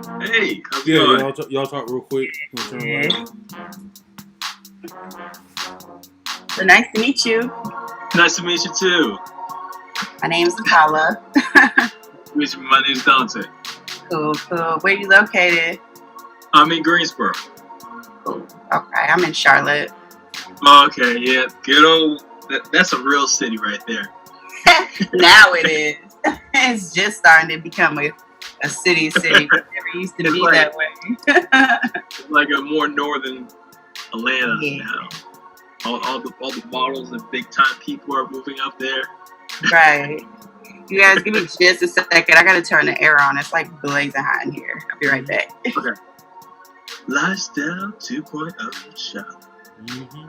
Hey, how's it Yeah, going? y'all talk real quick. Turn Good. around. So nice to meet you. Nice to meet you too. My name's Paula. My name's Dante. Cool. Where you located? I'm in Greensboro. Cool. Okay, I'm in Charlotte. Okay, yeah, good old. That's a real city right there. Now it is. It's just starting to become a city. It never used to It's be like- that way. It's like a more northern Atlanta Yeah. now. All the models and big time people are moving up there. Right. You guys give me just a second. I gotta turn the air on. It's like blazing hot in here. I'll be right back. Lifestyle 2.0 Charlotte. Mm-hmm.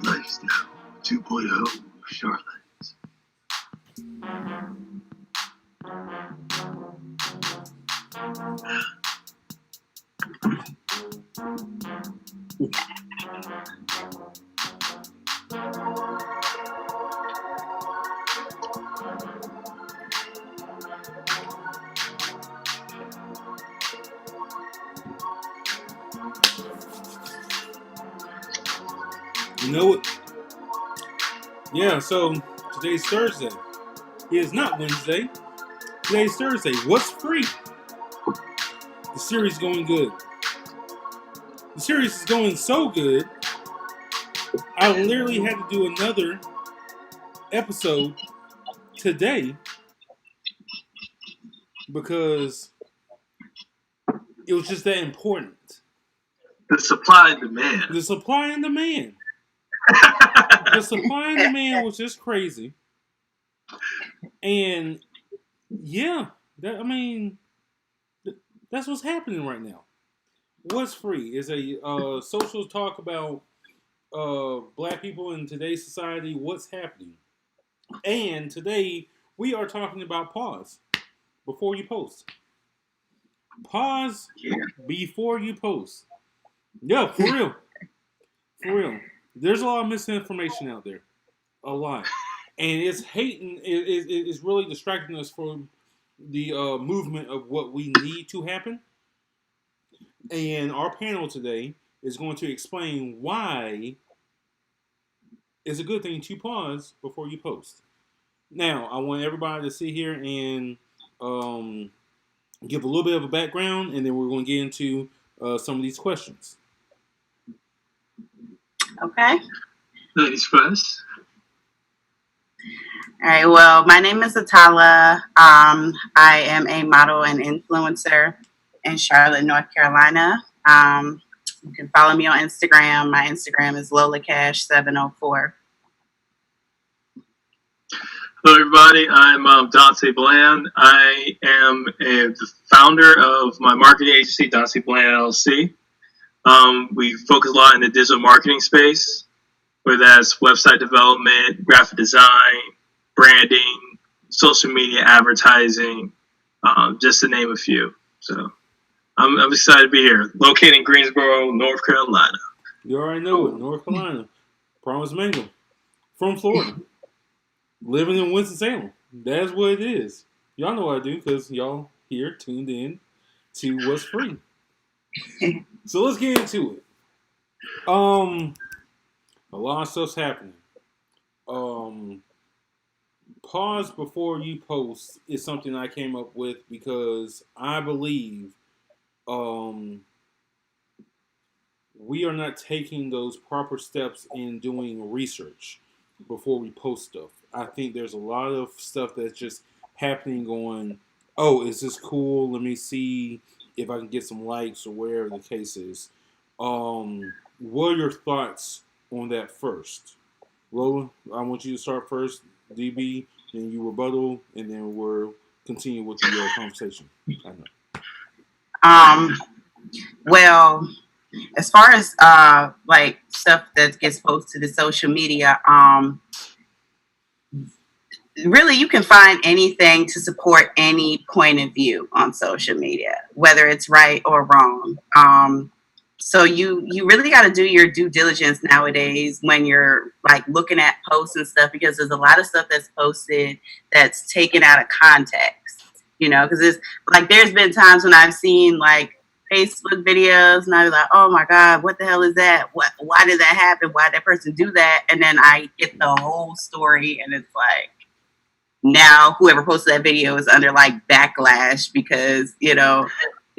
Lifestyle 2.0 Charlotte. You know what? Yeah, so today's Thursday. It is not Wednesday. Today's Thursday. What's free? The series is going good. The series is going so good, I literally had to do another episode today because it was just that important. The supply and demand. The supply and demand. The supply and demand was just crazy. And yeah, that's what's happening right now. What's free is a social talk about black people in today's society, what's happening. And today we are talking about pause before you post. Pause before you post. Yeah, for real. For real. There's a lot of misinformation out there. A lot. And it's it's really distracting us from the movement of what we need to happen. And our panel today is going to explain why it's a good thing to pause before you post. Now, I want everybody to sit here and give a little bit of a background, and then we're going to get into some of these questions. Okay. Ladies first. All right. Well, my name is Atala. I am a model and influencer in Charlotte, North Carolina. You can follow me on Instagram. My Instagram is LolaCash704. Hello, everybody. I'm Dante Bland. I am the founder of my marketing agency, Dante Bland LLC. We focus a lot in the digital marketing space, whether that's website development, graphic design, branding, social media advertising, just to name a few. So I'm excited to be here. Located in Greensboro, North Carolina. You already know it. North Carolina. Promise Mango. From Florida. Living in Winston-Salem. That's what it is. Y'all know what I do because y'all here tuned in to what's free. So let's get into it. A lot of stuff's happening. Pause before you post is something I came up with because I believe we are not taking those proper steps in doing research before we post stuff. I think there's a lot of stuff that's just happening going, oh, is this cool? Let me see if I can get some likes or whatever the case is. What are your thoughts on that first? Lola, I want you to start first. DB, then you rebuttal, and then we'll continue with the conversation. I know. Well, as far as like stuff that gets posted to social media, really you can find anything to support any point of view on social media, whether it's right or wrong. So you really got to do your due diligence nowadays when you're like looking at posts and stuff, because there's a lot of stuff that's posted that's taken out of context. because it's like there's been times when I've seen like Facebook videos and I was like, oh my God, what the hell is that? Why did that happen? Why did that person do that? And then I get the whole story and it's like, now whoever posted that video is under like backlash because, they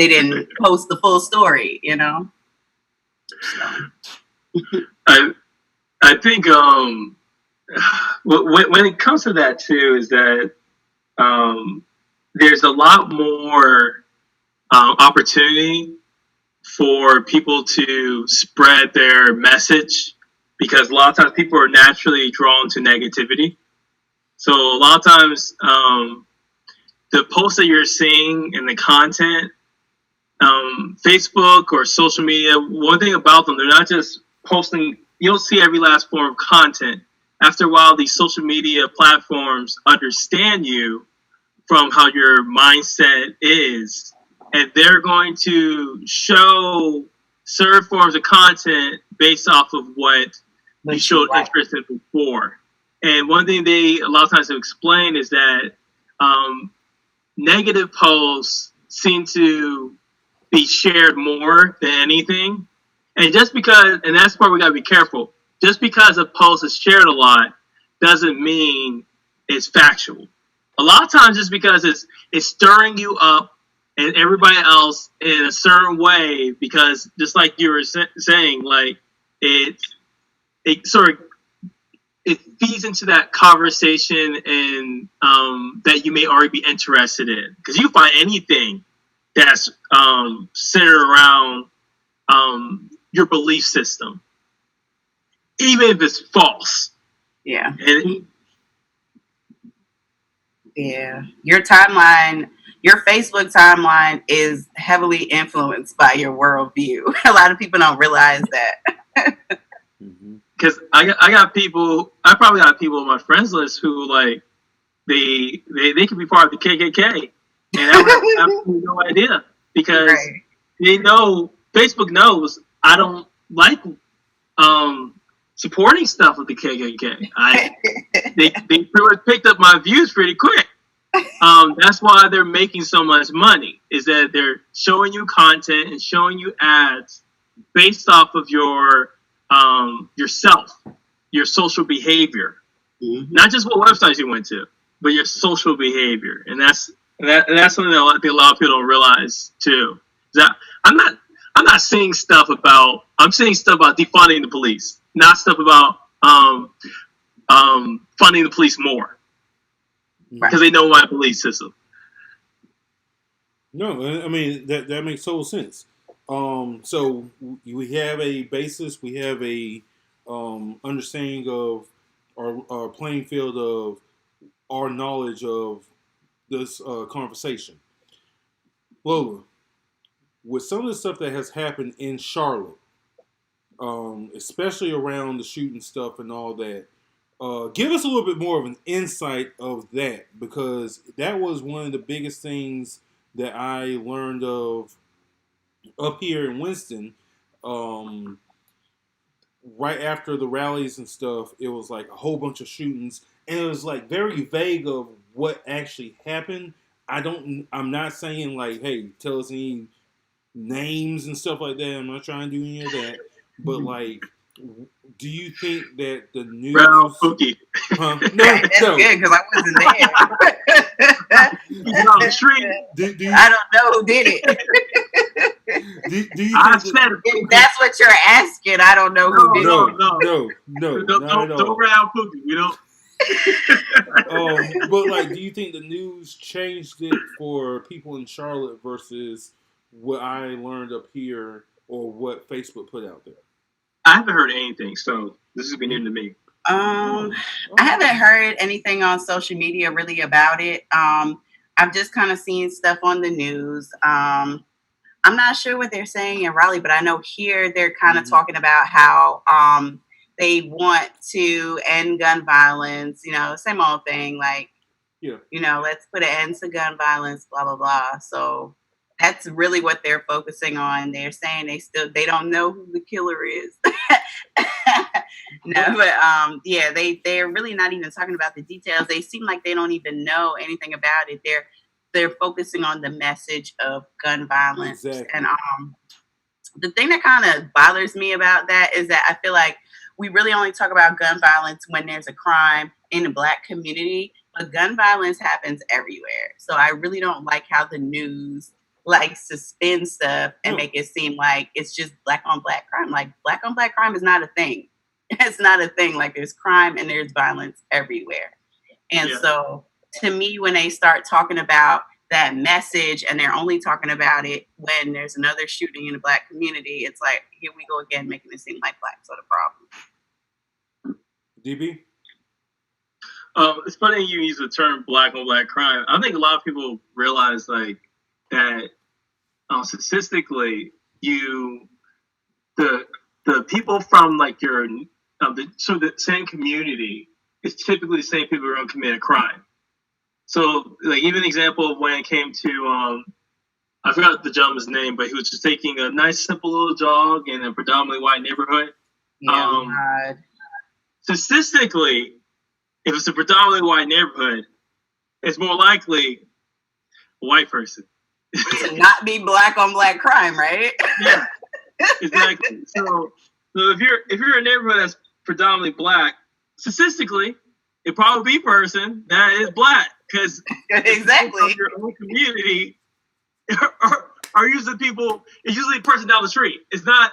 didn't post the full story, So. I think when it comes to that too is that there's a lot more opportunity for people to spread their message because a lot of times people are naturally drawn to negativity. So a lot of times the posts that you're seeing and the content, Facebook or social media, one thing about them, they're not just posting, you don't see every last form of content. After a while, these social media platforms understand you from how your mindset is, and they're going to show certain forms of content based off of what you showed interest in before. And one thing they a lot of times have explained is that negative posts seem to be shared more than anything. And just because, and that's where we got to be careful, just because a post is shared a lot doesn't mean it's factual. A lot of times just because it's stirring you up and everybody else in a certain way, because just like you were saying, like it feeds into that conversation and that you may already be interested in. Because you find anything that's centered around your belief system, even if it's false. Yeah. Yeah. Your timeline, your Facebook timeline is heavily influenced by your worldview. A lot of people don't realize that. Because I probably got people on my friends list who like they could be part of the KKK, and I have absolutely no idea because they know, Facebook knows I don't like supporting stuff with the KKK. They pretty much picked up my views pretty quick. That's why they're making so much money, is that they're showing you content and showing you ads based off of your yourself, your social behavior, not just what websites you went to, but your social behavior, and that's something that a lot of people don't realize too. That I'm not saying stuff about. I'm saying stuff about defunding the police, not stuff about funding the police more because they know my belief system. No, I mean that makes total sense. So we have a basis, we have a understanding of our playing field of our knowledge of this conversation. Lola, with some of the stuff that has happened in Charlotte, especially around the shooting stuff and all that, give us a little bit more of an insight of that, because that was one of the biggest things that I learned of up here in Winston. Right after the rallies and stuff, it was like a whole bunch of shootings, and it was like very vague of what actually happened. I'm not saying like, hey, tell us any names and stuff like that. I'm not trying to do any of that. But like, do you think that the news? Brown Pookie. Huh? That's good because I wasn't there. On the street. I don't know who did it. Do you I think said if that's what you're asking, I don't know who did it. No, not at all. Don't Brown Pookie. We don't. But like, do you think the news changed it for people in Charlotte versus what I learned up here or what Facebook put out there? I haven't heard anything, so this is new to me. I haven't heard anything on social media really about it. I've just kind of seen stuff on the news. I'm not sure what they're saying in Raleigh, but I know here they're kind of talking about how they want to end gun violence, same old thing, like, let's put an end to gun violence, blah, blah, blah. So that's really what they're focusing on. They're saying they don't know who the killer is. No, but they're really not even talking about the details. They seem like they don't even know anything about it. they're focusing on the message of gun violence. Exactly. And the thing that kind of bothers me about that is that I feel like we really only talk about gun violence when there's a crime in the Black community, but gun violence happens everywhere. So I really don't like how the news likes to spin stuff and make it seem like it's just Black on Black crime. Like, Black on Black crime is not a thing. It's not a thing. Like, there's crime and there's violence everywhere. And so to me, when they start talking about that message and they're only talking about it when there's another shooting in the Black community, it's like, here we go again, making it seem like Blacks are the problem. DB? It's funny you use the term Black on Black crime. I think a lot of people realize like that statistically, the people from like your the same community is typically the same people who are going to commit a crime. So, like, even an example of when it came to, I forgot the gentleman's name, but he was just taking a nice, simple little jog in a predominantly white neighborhood. Statistically, if it's a predominantly white neighborhood, it's more likely a white person. To not be Black on Black crime, right? Yeah, exactly. So if you're a neighborhood that's predominantly Black, statistically, it probably be a person that is Black. Because exactly your own community are usually people. It's usually a person down the street. It's not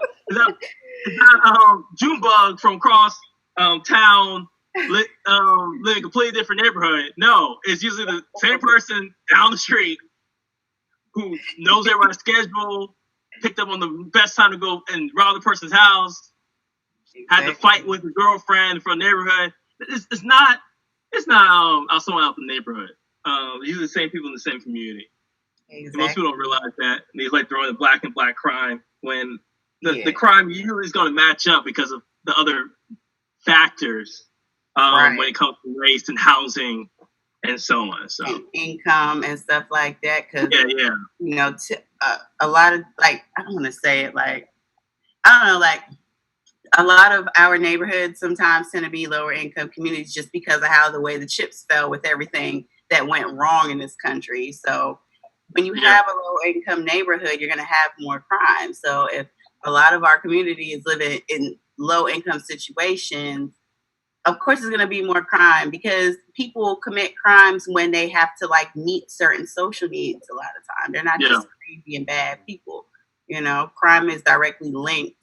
Junebug from across town, living a completely different neighborhood. No, it's usually the same person down the street who knows everybody's schedule, picked up on the best time to go and rob the person's house, had to fight with a girlfriend from the neighborhood. It's not someone out in the neighborhood. Usually the same people in the same community. Exactly. Most people don't realize that. They like throwing the Black and Black crime when the crime usually is going to match up because of the other factors when it comes to race and housing and so on. So and income and stuff like that. Because you know, a lot of like, I don't want to say it like, I don't know, like, a lot of our neighborhoods sometimes tend to be lower income communities just because of how the way the chips fell with everything that went wrong in this country. So when you have a low income neighborhood, you're going to have more crime. So if a lot of our community is living in low income situations, of course it's going to be more crime because people commit crimes when they have to like meet certain social needs a lot of time. They're not just crazy and bad people. You know, crime is directly linked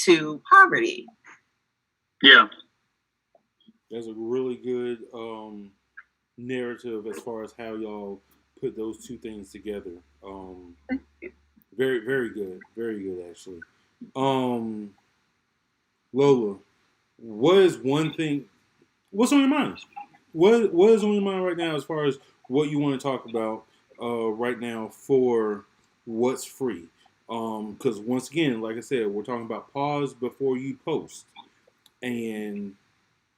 to poverty. Yeah. That's a really good narrative as far as how y'all put those two things together. Very, very good. Very good, actually. Lola, what is one thing? What's on your mind? What is on your mind right now as far as what you want to talk about right now for what's free? Because once again, like I said, we're talking about pause before you post, and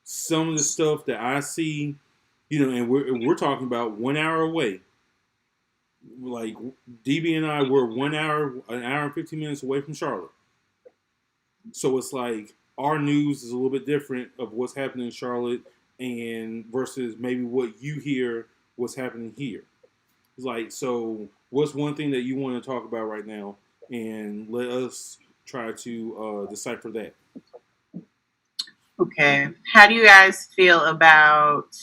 some of the stuff that I see, you know, and we're talking about 1 hour away. Like DB and I were an hour and 15 minutes away from Charlotte, so it's like our news is a little bit different of what's happening in Charlotte and versus maybe what you hear what's happening here. It's like, so what's one thing that you want to talk about right now? And let us try to decipher that. Okay. How do you guys feel about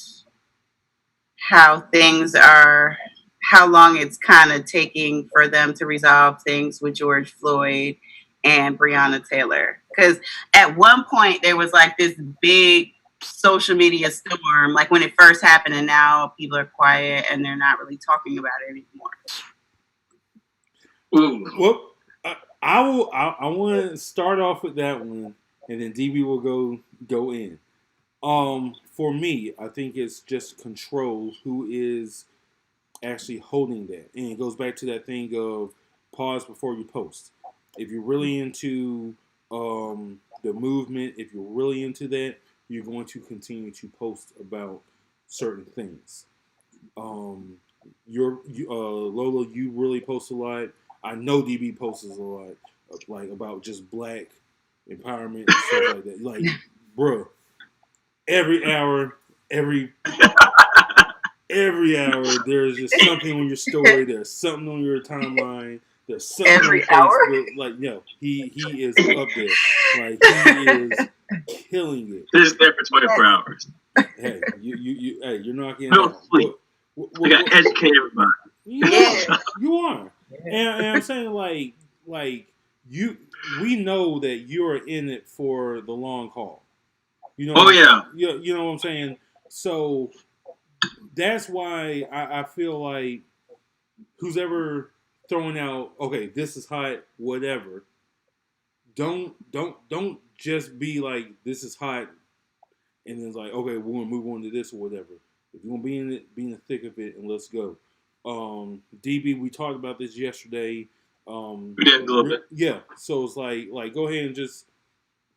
how things are, how long it's kind of taking for them to resolve things with George Floyd and Breonna Taylor? Because at one point there was like this big social media storm, like when it first happened, and now people are quiet and they're not really talking about it anymore. Well, I want to start off with that one, and then DB will go in. For me, I think it's just control who is actually holding that, and it goes back to that thing of pause before you post. If you're really into the movement, if you're really into that, you're going to continue to post about certain things. Lola, you really post a lot. I know DB posts a lot, like about just Black empowerment and stuff like that. Like, bro, every hour, Every hour, there's just something on your story. There's something on your timeline. There's something Every on hour? Facebook. Like, no, he is up there. Like, he is killing it. This is there for 24 hours. Hey, hey, you're not getting No out. sleep. We got to educate everybody. You are. And I'm saying, like we know that you're in it for the long haul. You know. Oh yeah. You know what I'm saying. So that's why I feel like who's ever throwing out, okay, this is hot, whatever. Don't just be like, this is hot, and then it's like, okay, we're gonna move on to this or whatever. If you're gonna be in it, be in the thick of it, and let's go. DB, we talked about this yesterday. We did a little bit. Yeah, so it's like go ahead and just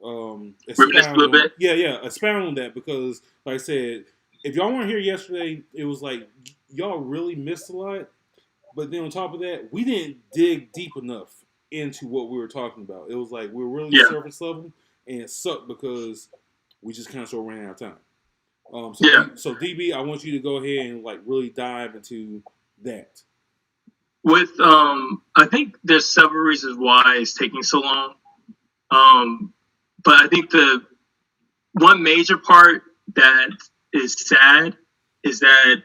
Reminisce a little bit. Yeah, expound on that, because, like I said, if y'all weren't here yesterday, it was like y'all really missed a lot. But then on top of that, we didn't dig deep enough into what we were talking about. It was like we were really surface level, and it sucked because we just kind of sort of ran out of time. So DB, I want you to go ahead and like really dive into that. With I think there's several reasons why it's taking so long. But I think the one major part that is sad is that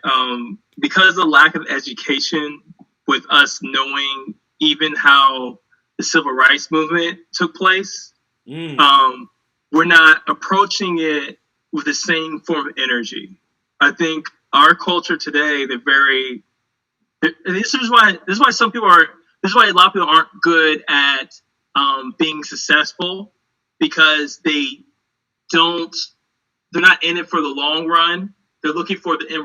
because of the lack of education with us knowing even how the civil rights movement took place, we're not approaching it with the same form of energy. I think our culture today, this is why some people are, this is why a lot of people aren't good at being successful, because they're not in it for the long run. They're looking for the end.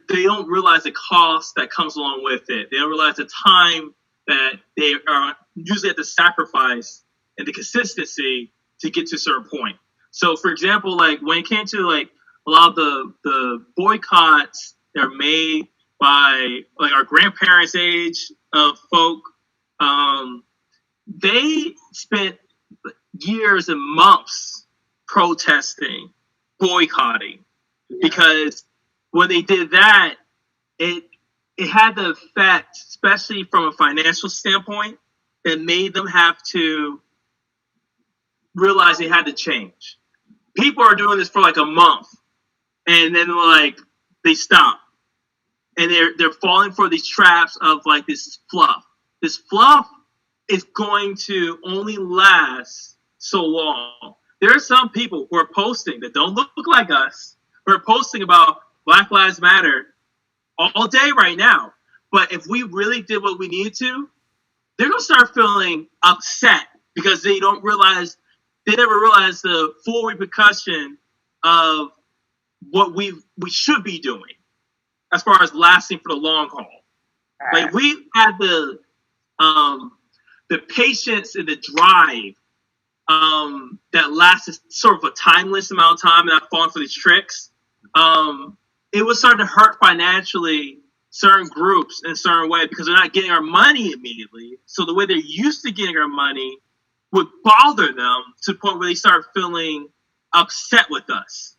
They don't realize the cost that comes along with it. They don't realize the time that they are usually have to sacrifice and the consistency to get to a certain point. So, for example, like when it came to like a lot of the boycotts that are made by like our grandparents' age of folk, they spent years and months protesting, boycotting, because when they did that, it had the effect, especially from a financial standpoint, that made them have to realize they had to change. People are doing this for like a month, and then like they stop, and they're falling for these traps of like this fluff. This fluff is going to only last so long. There are some people who are posting that don't look like us, who are posting about Black Lives Matter all day right now. But if we really did what we needed to, they're going to start feeling upset because they never realize the full repercussion of what we should be doing as far as lasting for the long haul. Like, we had the patience and the drive that lasted sort of a timeless amount of time, and not falling for these tricks. It was starting to hurt financially certain groups in a certain way because they're not getting our money immediately. So the way they're used to getting our money would bother them to the point where they start feeling upset with us.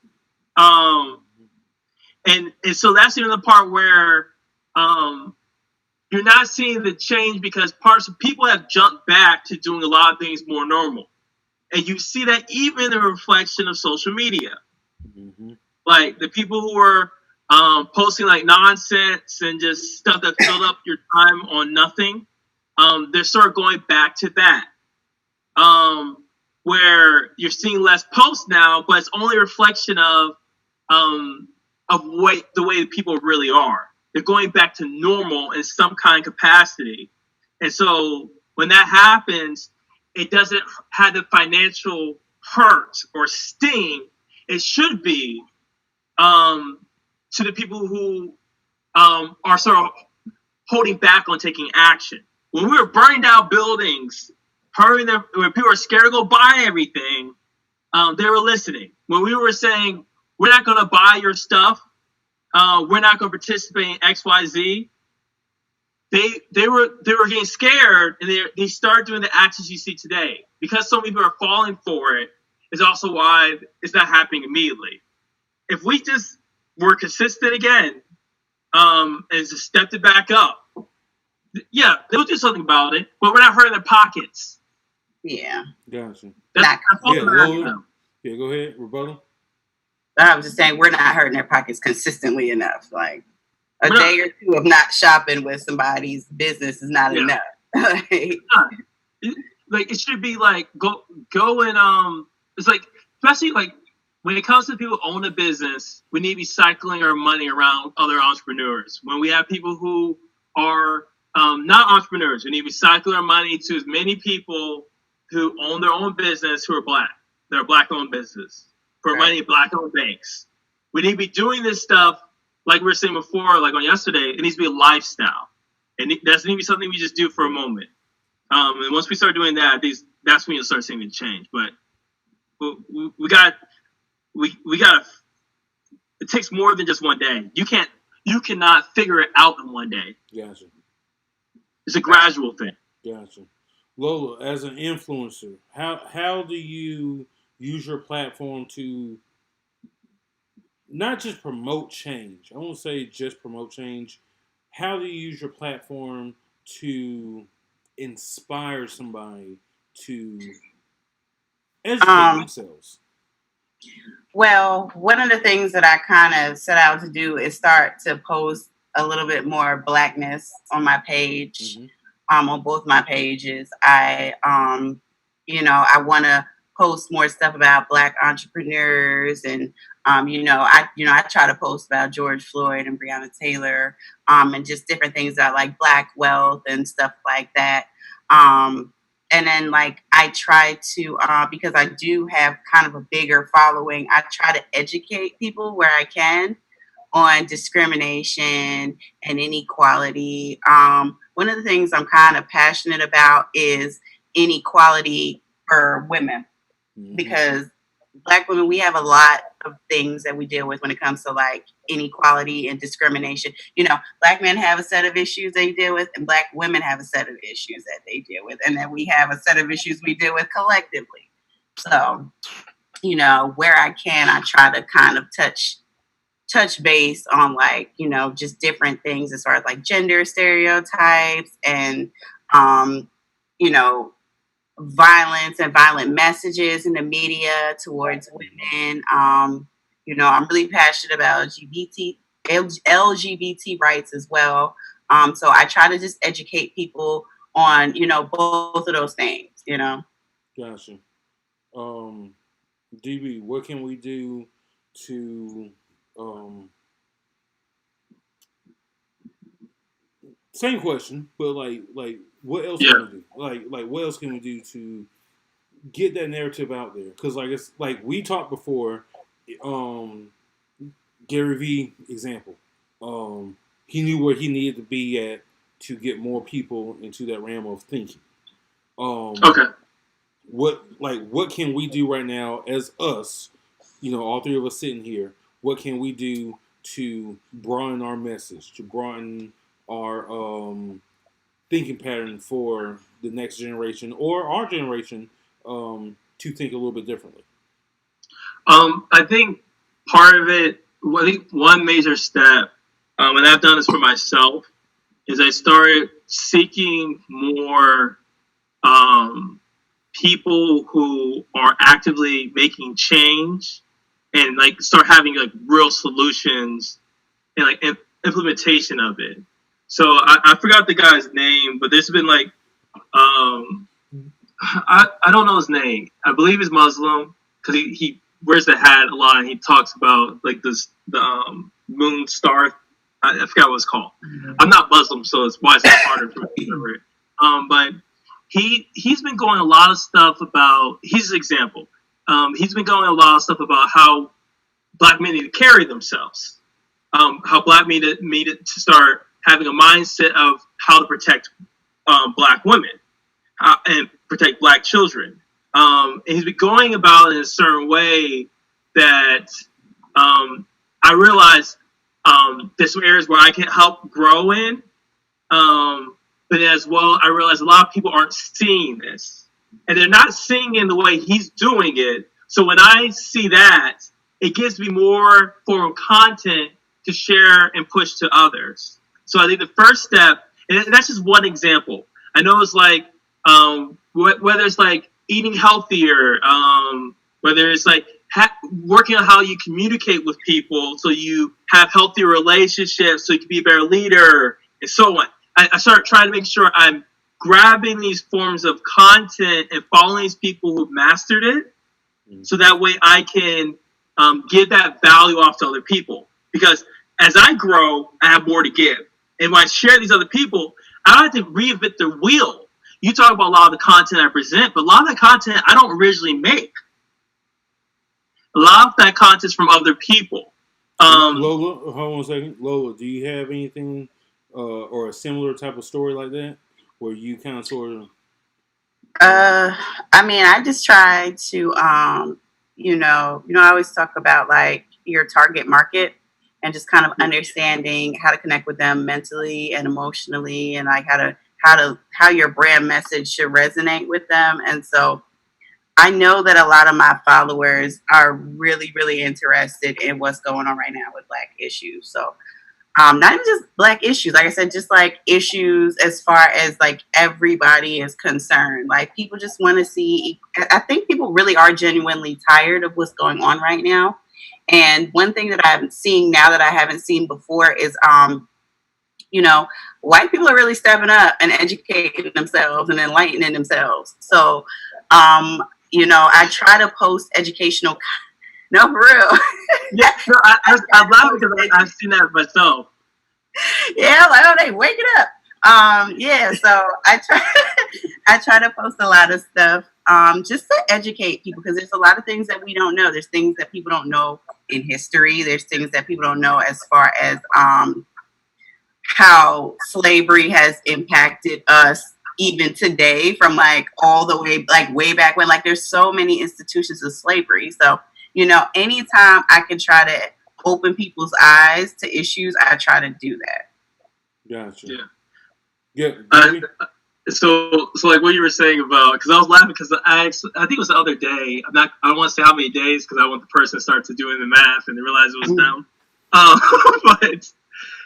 And so that's even the part where you're not seeing the change because people have jumped back to doing a lot of things more normal. And you see that even in the reflection of social media. Mm-hmm. Like the people who are posting like nonsense and just stuff that filled up your time on nothing, they're sort of going back to that. Where you're seeing less posts now, but it's only a reflection of the way people really are. They're going back to normal in some kind of capacity. And so when that happens, it doesn't have the financial hurt or sting it should be to the people who are sort of holding back on taking action. When we were burning down buildings, when people were scared to go buy everything, they were listening. When we were saying, we're not going to buy your stuff, we're not going to participate in X, Y, Z, they were getting scared, and they started doing the actions you see today. Because so many people are falling for it, is also why it's not happening immediately. If we just were consistent again, and just stepped it back up. Yeah, they'll do something about it, but we're not hurting their pockets. Yeah. Gotcha. Not That's all Yeah, we're asking Lola. them. Yeah, go ahead, rebuttal. I was just saying we're not hurting their pockets consistently enough. Like a We're not. day or two of not shopping with somebody's business is not Yeah. enough. Like, Like it should be like go and it's like especially like when it comes to people who own a business, we need to be cycling our money around other entrepreneurs. When we have people who are not entrepreneurs, we need to be cycling our money to as many people who own their own business who are black. They're black owned business for Right. money in black owned banks. We need to be doing this stuff like we were saying before, like on yesterday. It needs to be a lifestyle. And it doesn't need to be something we just do for a moment. And once we start doing that, that's when you'll start seeing the change. But we got. It takes more than just one day. You cannot figure it out in one day. Gotcha. It's a gradual thing. Gotcha. Lola, as an influencer, how do you use your platform to not just promote change? I won't say just promote change. How do you use your platform to inspire somebody to educate themselves? well, one of the things that I kind of set out to do is start to post a little bit more blackness on my page. Mm-hmm. On both my pages. I want to post more stuff about black entrepreneurs and I try to post about George Floyd and Breonna Taylor and just different things that like black wealth and stuff like that. And then like I try to because I do have kind of a bigger following, I try to educate people where I can on discrimination and inequality. One of the things I'm kind of passionate about is inequality for women Mm-hmm. because black women, we have a lot of things that we deal with when it comes to like inequality and discrimination. Black men have a set of issues they deal with and black women have a set of issues that they deal with. And then we have a set of issues we deal with collectively. So, where I can, I try to kind of touch base on like, just different things as far as like gender stereotypes and, violence and violent messages in the media towards women. I'm really passionate about LGBT rights as well. So I try to just educate people on, both of those things, Gotcha. DB, what can we do to same question, but like what else can we do? Like what else can we do to get that narrative out there? Because like it's like we talked before, Gary Vee example. He knew where he needed to be at to get more people into that realm of thinking. Okay. What can we do right now as us? All three of us sitting here. What can we do to broaden our message, to broaden our thinking pattern for the next generation or our generation to think a little bit differently? I think part of it, I think one major step, and I've done this for myself, is I started seeking more people who are actively making change and like start having like real solutions and like implementation of it. So I forgot the guy's name, but there's been like I don't know his name. I believe he's Muslim because he wears the hat a lot and he talks about like the moon star. I forgot what it's called. Mm-hmm. I'm not Muslim, so it's why it's harder for me to remember it. But he's been going a lot of stuff about. He's an example. He's been going a lot of stuff about how black men need to carry themselves. How black men needed to start having a mindset of how to protect black women and protect black children. And he's been going about it in a certain way that I realized there's some areas where I can help grow in. But as well, I realized a lot of people aren't seeing this. And they're not seeing it in the way he's doing it. So when I see that, it gives me more form of content to share and push to others. So I think the first step, and that's just one example. I know it's like whether it's like eating healthier, whether it's like working on how you communicate with people so you have healthier relationships, so you can be a better leader, and so on. I start trying to make sure I'm grabbing these forms of content and following these people who've mastered it, so that way I can give that value off to other people. Because as I grow, I have more to give. And when I share these other people, I don't have to reinvent the wheel. You talk about a lot of the content I present, but a lot of the content I don't originally make. A lot of that content is from other people. Lola, hold on a second. Lola, do you have anything or a similar type of story like that where you kind of sort of? I mean, I just try to, I always talk about like your target market and just kind of understanding how to connect with them mentally and emotionally, and like how your brand message should resonate with them. And so I know that a lot of my followers are really, really interested in what's going on right now with Black issues. So not even just Black issues, like I said, just like issues as far as like everybody is concerned. Like people just want to see, I think people really are genuinely tired of what's going on right now. And one thing that I'm seeing now that I haven't seen before is, white people are really stepping up and educating themselves and enlightening themselves. So, I try to post educational. No, for real. Yeah, no, I love it because I've seen that myself. Yeah, like, oh, they wake it up. So I try to post a lot of stuff just to educate people, because there's a lot of things that we don't know. There's things that people don't know in history. There's things that people don't know as far as how slavery has impacted us even today, from like all the way, like way back when. Like there's so many institutions of slavery. So, anytime I can try to open people's eyes to issues, I try to do that. Gotcha. Yeah. Yeah. So like what you were saying about, because I was laughing because I think it was the other day. I don't want to say how many days because I want the person to start to doing the math and they realize it was them. But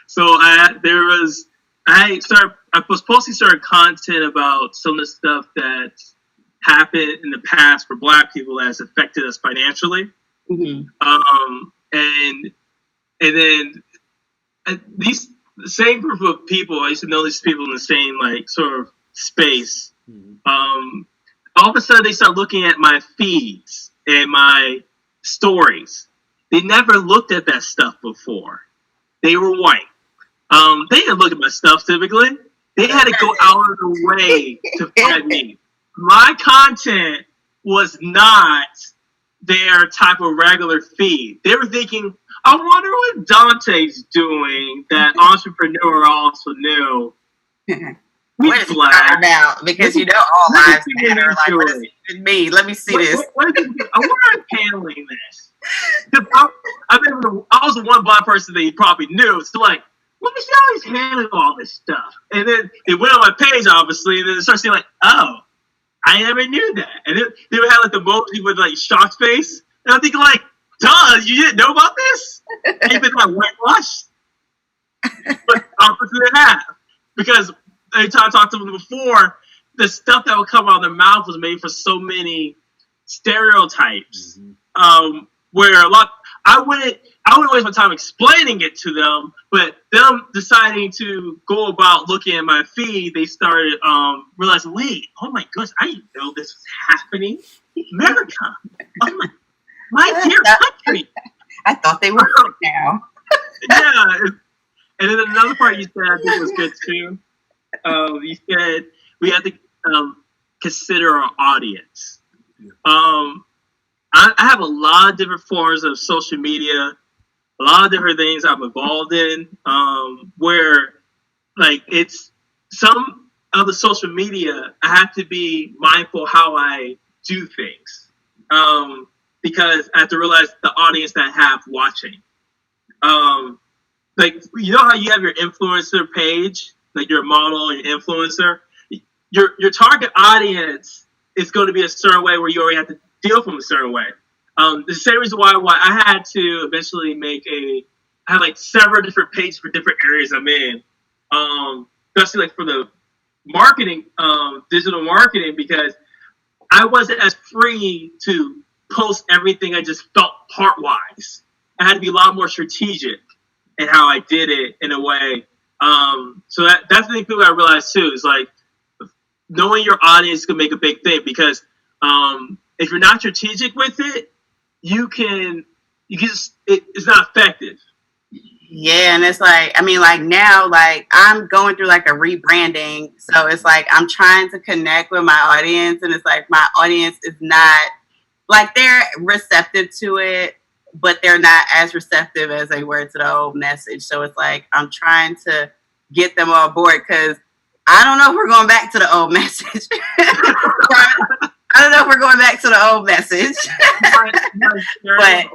so I was posting certain content about some of the stuff that happened in the past for Black people that has affected us financially. Mm-hmm. And then the same group of people, I used to know these people in the same like sort of space. Mm-hmm. All of a sudden they start looking at my feeds and my stories. They never looked at that stuff before. They were white. They didn't look at my stuff typically. They had to go out of the way to find me. My content was not their type of regular feed. They were thinking, I wonder what Dante's doing that entrepreneur also knew. What is Black about? Because all lives matter. Like, what does it even mean? Let me see this. I wonder how I'm handling this. I was the one Black person that he probably knew. So like, let me see how he's handling all this stuff. And then it went on my page, obviously, and then it starts saying like, oh, I never knew that. And then they would have like the emoji with like shocked face. And I'm thinking like, duh, you didn't know about this? And you've been like whitewashed. But opposite of that. Because anytime I talked to them before, the stuff that would come out of their mouth was made for so many stereotypes. Mm-hmm. Where I wouldn't waste my time explaining it to them, but them deciding to go about looking at my feed, they started realizing, wait, oh my goodness, I didn't know this was happening in America. Oh my dear country. I thought they were now. Yeah. And then another part you said I think was good too. You said we have to consider our audience. I have a lot of different forms of social media, a lot of different things I'm involved in, where like it's some of the social media, I have to be mindful how I do things, because I have to realize the audience that I have watching. Like, how you have your influencer page, like you're a model and influencer, your target audience is going to be a certain way where you already have to deal from a certain way. The same reason why I had to eventually make a I have like several different pages for different areas I'm in. Especially like for the marketing, digital marketing, because I wasn't as free to post everything I just felt part wise. I had to be a lot more strategic in how I did it in a way. So that's the thing I realized too, is like knowing your audience can make a big thing, because if you're not strategic with it, it's not effective. Yeah, and it's like, I mean, like now, like I'm going through like a rebranding. So it's like I'm trying to connect with my audience, and it's like my audience is not like they're receptive to it, but they're not as receptive as they were to the old message. So it's like I'm trying to get them on board, because I don't know if we're going back to the old message. I don't know if we're going back to the old message. But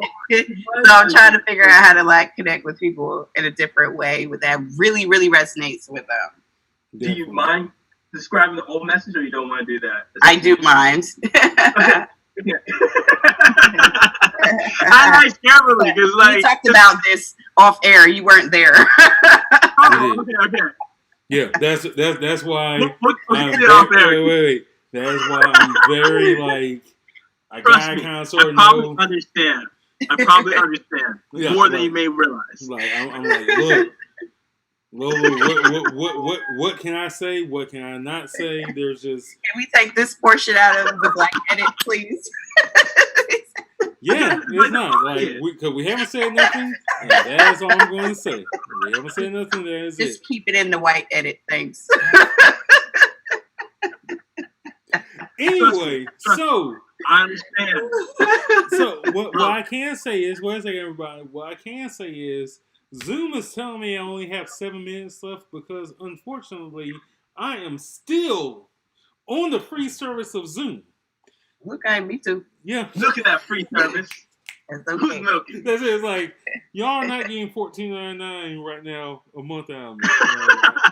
so I'm trying to figure out how to like connect with people in a different way that really, really resonates with them. Do you mind describing the old message, or you don't want to do that? I do mind. I like Kimberly because like we talked about this off air. You weren't there. Okay. Yeah, that's why. Wait. That's why I'm very like. I kind of sort of know. Understand. I probably understand more than you may realize. Like I'm like, look, what can I say? What can I not say? There's just. Can we take this portion out of the black edit, please? Yeah, it's not like we haven't said nothing, and that's all I'm going to say. We haven't said nothing. That's just it. Keep it in the white edit. Thanks. Anyway, so I understand. So what I can say is, wait a second, everybody. What I can say is, Zoom is telling me I only have 7 minutes left because, unfortunately, I am still on the free service of Zoom. Okay, me too. Yeah. Look at that free service. That's okay. Who's milking? That's it. It's like, y'all are not getting $14.99 right now a month out of me.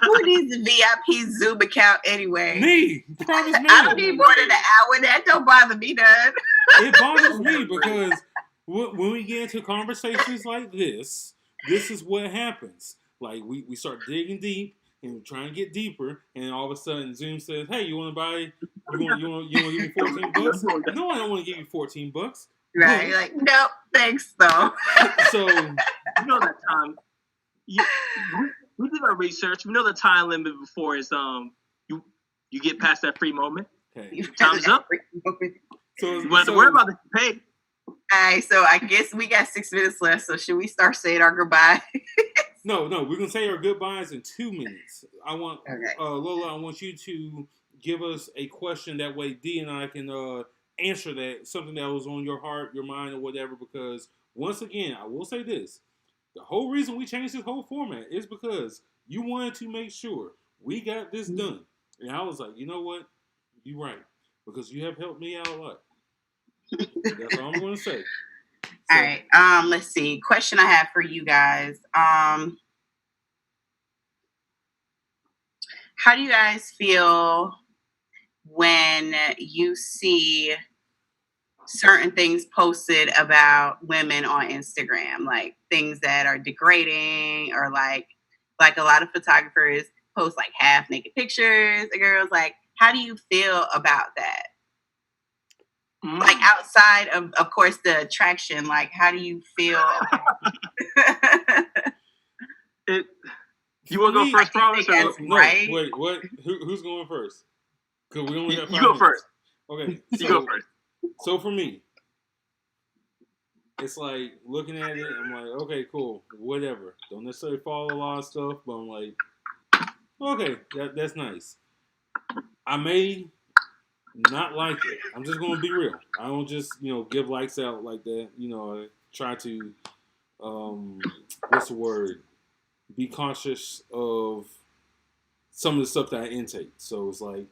Who needs a VIP Zoom account anyway? Me. Promise me. I don't need more than an hour. That don't bother me none. It bothers me because when we get into conversations like this is what happens. Like, we start digging deep and we're trying to get deeper, and all of a sudden Zoom says, "Hey, you want to buy? You want to give me $14?" No, I don't want to give you $14. Right? Like, nope, thanks though. So you know that time. We did our research. We know the time limit before is you get past that free moment. Okay. Time's up. So you want to worry about the pay. All right, so I guess we got 6 minutes left. So should we start saying our goodbye? No, we're gonna say our goodbyes in 2 minutes. I want Lola. I want you to give us a question. That way, D and I can answer that, something that was on your heart, your mind, or whatever. Because once again, I will say this: the whole reason we changed this whole format is because you wanted to make sure we got this done, and I was like, you know what, you're right, because you have helped me out a lot. That's all I'm going to say. So, all right. Let's see. Question I have for you guys. How do you guys feel when you see certain things posted about women on Instagram, like things that are degrading, or like a lot of photographers post like half naked pictures of girls? Like, how do you feel about that? Like outside of course, the attraction, like how do you feel? You want to go first, Promise? No, right? Wait, what? Who's going first? Because we only got 5 You go minutes. first. Okay, You go first. So for me, it's like looking at it, I'm like, okay, cool, whatever. Don't necessarily follow a lot of stuff, but I'm like, okay, that's nice. I may not like it. I'm just gonna be real. I don't just give likes out like that. I try to what's the word? Be conscious of some of the stuff that I intake. So it's like,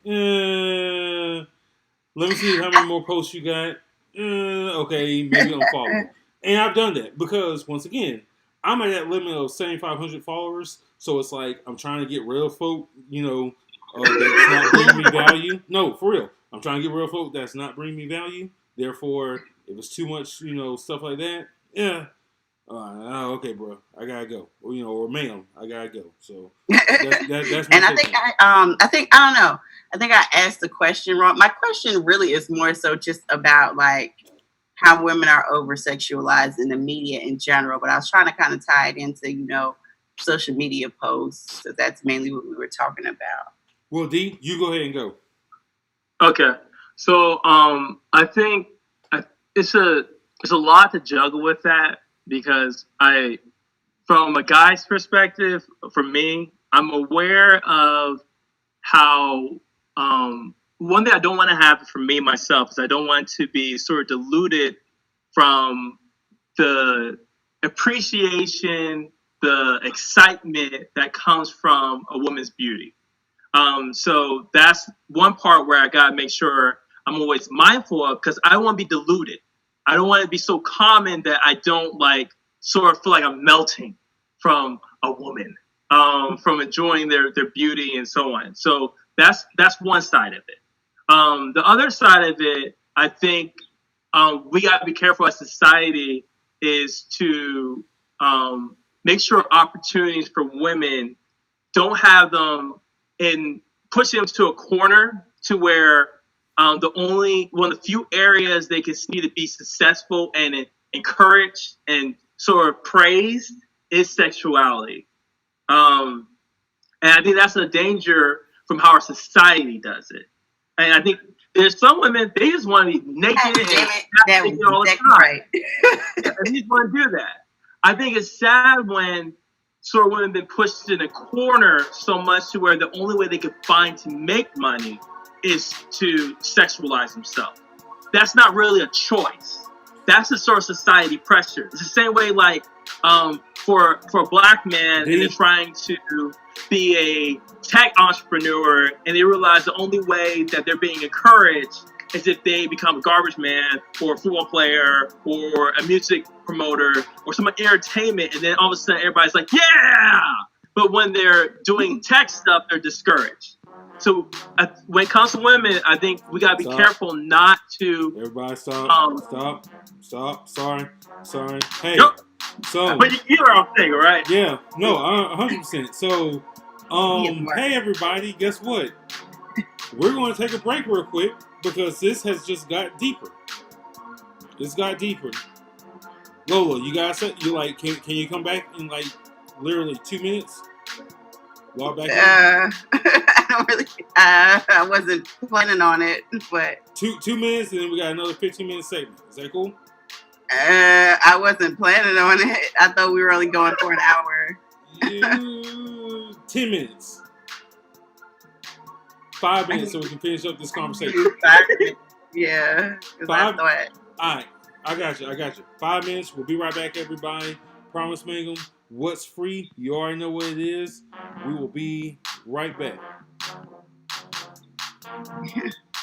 let me see how many more posts you got. Okay, maybe unfollow. And I've done that because once again, I'm at that limit of 7,500 followers. So it's like I'm trying to get real folk, that's not bringing me value. No, for real. I'm trying to get real folk that's not bringing me value. Therefore, if it's too much, stuff like that, yeah, Okay, bro, I gotta go. Or ma'am, I gotta go. So that's my And take on it. I don't know. I think I asked the question wrong. My question really is more so just about like how women are over sexualized in the media in general. But I was trying to kind of tie it into, social media posts. So that's mainly what we were talking about. Well, D, you go ahead and go. Okay, so I think it's a lot to juggle with that because from a guy's perspective, for me, I'm aware of how one thing I don't want to happen for me myself is I don't want to be sort of diluted from the appreciation, the excitement that comes from a woman's beauty. So that's one part where I gotta make sure I'm always mindful of because I don't want to be diluted. I don't want to be so common that I don't like sort of feel like I'm melting from a woman, from enjoying their beauty and so on. So that's one side of it. The other side of it, I think we got to be careful as society is to make sure opportunities for women don't have them and push them to a corner to where the only one of the few areas they can see to be successful and encouraged and sort of praised is sexuality. And I think that's a danger from how our society does it. And I think there's some women, they just want to be naked God and damn it. That was all the exactly time. right. They just want to do that. I think it's sad when sort of women have been pushed in a corner so much to where the only way they can find to make money is to sexualize themselves. That's not really a choice. That's the sort of society pressure. It's the same way like for a black man and they're trying to be a tech entrepreneur and they realize the only way that they're being encouraged is if they become a garbage man or a football player or a music promoter or some entertainment, and then all of a sudden everybody's like, yeah! But when they're doing tech stuff, they're discouraged. So when it comes to women, I think we gotta be careful not to. Everybody, stop. Sorry. Hey, Yep. so. But you know what I'm saying, right? Yeah, no, 100%. So, hey everybody, guess what? We're going to take a break real quick because this has just got deeper. It's got deeper. Lola, you guys, can you come back in like literally 2 minutes? Log back in. I don't really. I wasn't planning on it, but 2 minutes, and then we got another 15-minute segment. Is that cool? I wasn't planning on it. I thought we were only going for an hour. 10 minutes. 5 minutes so we can finish up this conversation. Yeah. All right. I got you. 5 minutes. We'll be right back, everybody. Promise Mangum. What's free? You already know what it is. We will be right back.